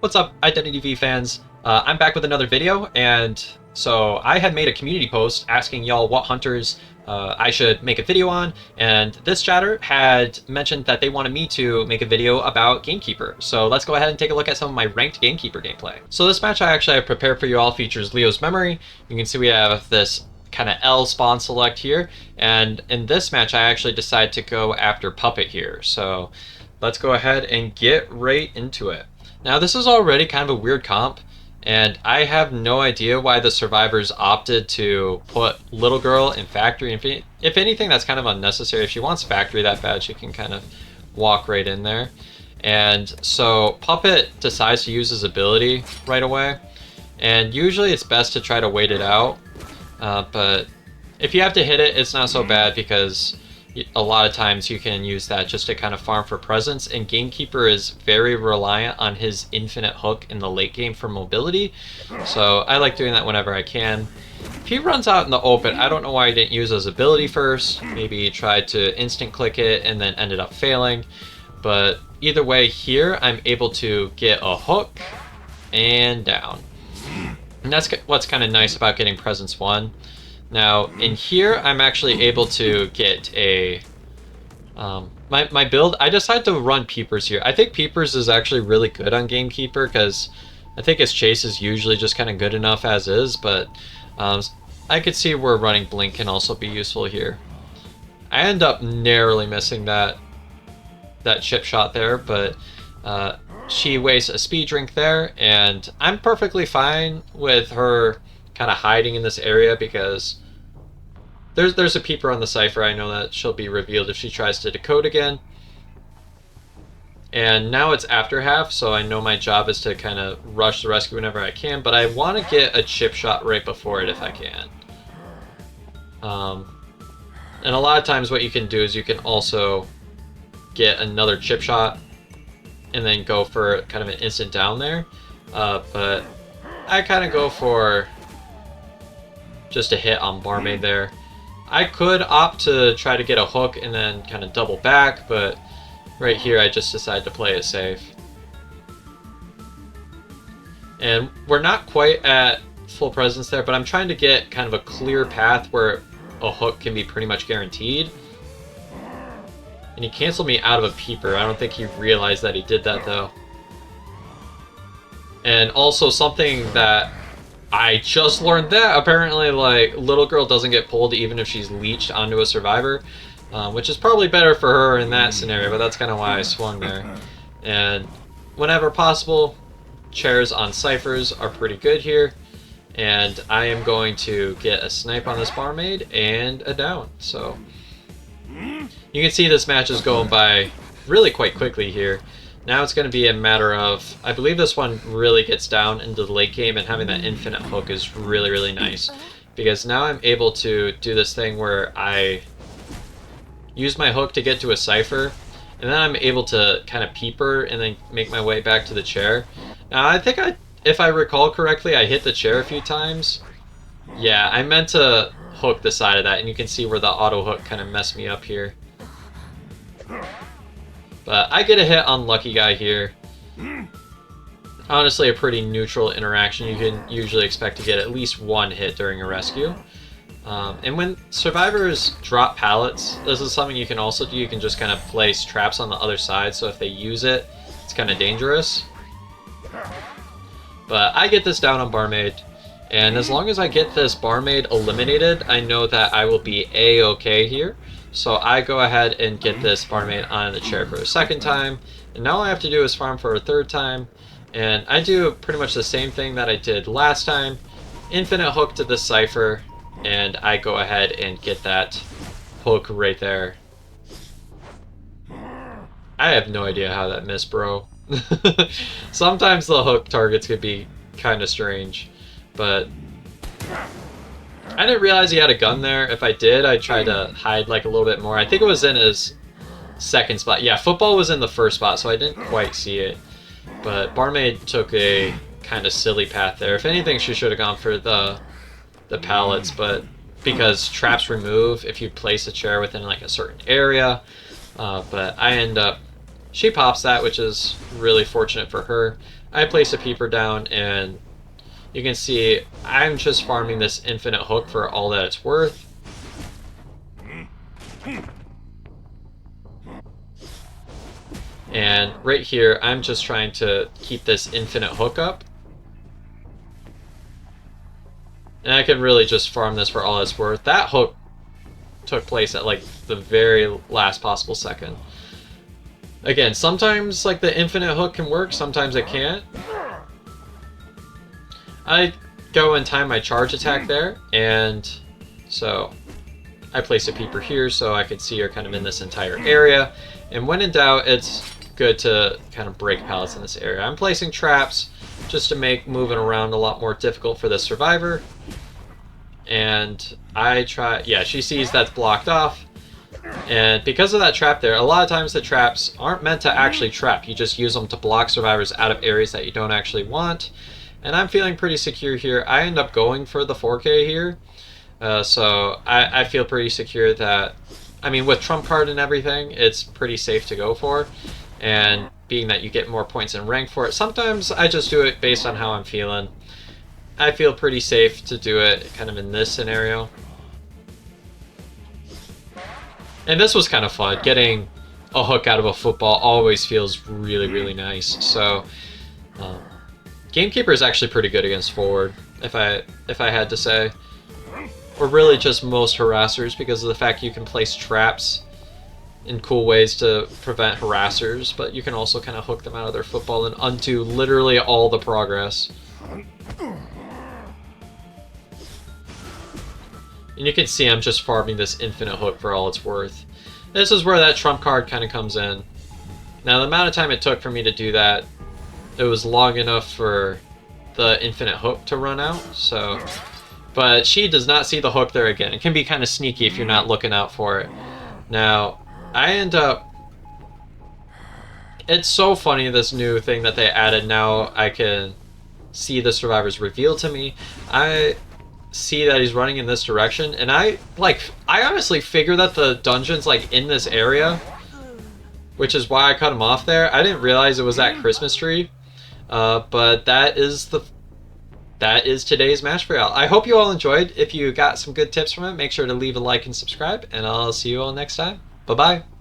What's up, IdentityV fans? I'm back with another video, and so I had made a community post asking y'all what hunters I should make a video on, and this chatter had mentioned that they wanted me to make a video about Gamekeeper. So let's go ahead and take a look at some of my ranked Gamekeeper gameplay. So this match I actually have prepared for you all features Leo's Memory. You can see we have this kind of L spawn select here, and in this match I actually decide to go after Puppet here. So let's go ahead and get right into it. Now this is already kind of a weird comp, and I have no idea why the survivors opted to put Little Girl in Factory. If anything, that's kind of unnecessary. If she wants Factory that bad, she can kind of walk right in there. And so Puppet decides to use his ability right away, and usually it's best to try to wait it out. But if you have to hit it, it's not so bad because a lot of times you can use that just to kind of farm for presence, and Gamekeeper is very reliant on his infinite hook in the late game for mobility, so I like doing that whenever I can. If he runs out in the open, I don't know why he didn't use his ability first. Maybe he tried to instant click it and then ended up failing, but either way here I'm able to get a hook and down, and that's what's kind of nice about getting presence 1. Now in here I'm actually able to get a my build. I decided to run Peepers here. I think Peepers is actually really good on Gamekeeper because I think his chase is usually just kind of good enough as is, but I could see where running Blink can also be useful here. I end up narrowly missing that chip shot there, but she wastes a speed drink there, and I'm perfectly fine with her kind of hiding in this area because there's a peeper on the cipher. I know that she'll be revealed if she tries to decode again. And now it's after half, so I know my job is to kind of rush the rescue whenever I can, but I want to get a chip shot right before it if I can. And a lot of times what you can do is you can also get another chip shot and then go for kind of an instant down there. But I kind of go for just a hit on Barmaid there. I could opt to try to get a hook and then kind of double back, but right here I just decided to play it safe. And we're not quite at full presence there, but I'm trying to get kind of a clear path where a hook can be pretty much guaranteed. And he canceled me out of a peeper. I don't think he realized that he did that though. And also something that I just learned, that apparently like Little Girl doesn't get pulled even if she's leeched onto a survivor, which is probably better for her in that scenario, but that's kind of why I swung there. And whenever possible, chairs on ciphers are pretty good here, and I am going to get a snipe on this Barmaid and a down. So you can see this match is going by really quite quickly here. Now it's going to be a matter of, I believe this one really gets down into the late game, and having that infinite hook is really, really nice. Because now I'm able to do this thing where I use my hook to get to a cipher, and then I'm able to kind of peeper and then make my way back to the chair. Now I think if I recall correctly, I hit the chair a few times. Yeah, I meant to hook the side of that, and you can see where the auto hook kind of messed me up here. But I get a hit on Lucky Guy here. Honestly, a pretty neutral interaction. You can usually expect to get at least one hit during a rescue. And when survivors drop pallets, this is something you can also do. You can just kind of place traps on the other side, so if they use it, it's kind of dangerous. But I get this down on Barmaid, and as long as I get this Barmaid eliminated, I know that I will be A-okay here. So I go ahead and get this Barmaid on the chair for a second time, and now all I have to do is farm for a third time, and I do pretty much the same thing that I did last time. Infinite hook to the cipher, and I go ahead and get that hook right there. I have no idea how that missed, bro. Sometimes the hook targets could be kind of strange, but I didn't realize he had a gun there. If I did, I'd try to hide like a little bit more. I think it was in his second spot. Yeah, football was in the first spot, so I didn't quite see it. But Barmaid took a kind of silly path there. If anything, she should have gone for the pallets, but because traps remove if you place a chair within like a certain area. But I end up She pops that, which is really fortunate for her. I place a peeper down, and you can see I'm just farming this infinite hook for all that it's worth. And right here, I'm just trying to keep this infinite hook up. And I can really just farm this for all it's worth. That hook took place at like the very last possible second. Again, sometimes like the infinite hook can work, sometimes it can't. I go and time my charge attack there, and so I place a peeper here so I could see her kind of in this entire area. And when in doubt, it's good to kind of break pallets in this area. I'm placing traps just to make moving around a lot more difficult for the survivor. And I try, yeah, she sees that's blocked off. And because of that trap there, a lot of times the traps aren't meant to actually trap. You just use them to block survivors out of areas that you don't actually want. And I'm feeling pretty secure here. I end up going for the 4K here. So I feel pretty secure that, I mean, with trump card and everything, it's pretty safe to go for. And being that you get more points in rank for it, sometimes I just do it based on how I'm feeling. I feel pretty safe to do it kind of in this scenario. And this was kind of fun. Getting a hook out of a football always feels really, really nice. So, Gamekeeper is actually pretty good against forward, if I had to say. Or really just most harassers, because of the fact you can place traps in cool ways to prevent harassers, but you can also kind of hook them out of their football and undo literally all the progress. And you can see I'm just farming this infinite hook for all it's worth. This is where that trump card kind of comes in. Now, the amount of time it took for me to do that, it was long enough for the infinite hook to run out, so... But she does not see the hook there again. It can be kind of sneaky if you're not looking out for it. Now, I end up... It's so funny, this new thing that they added. Now I can see the survivors revealed to me. I see that he's running in this direction, and I honestly figure that the dungeon's like in this area, which is why I cut him off there. I didn't realize it was that Christmas tree, but that is today's Match Royale. I hope you all enjoyed. If you got some good tips from it, make sure to leave a like and subscribe, and I'll see you all next time. Bye bye.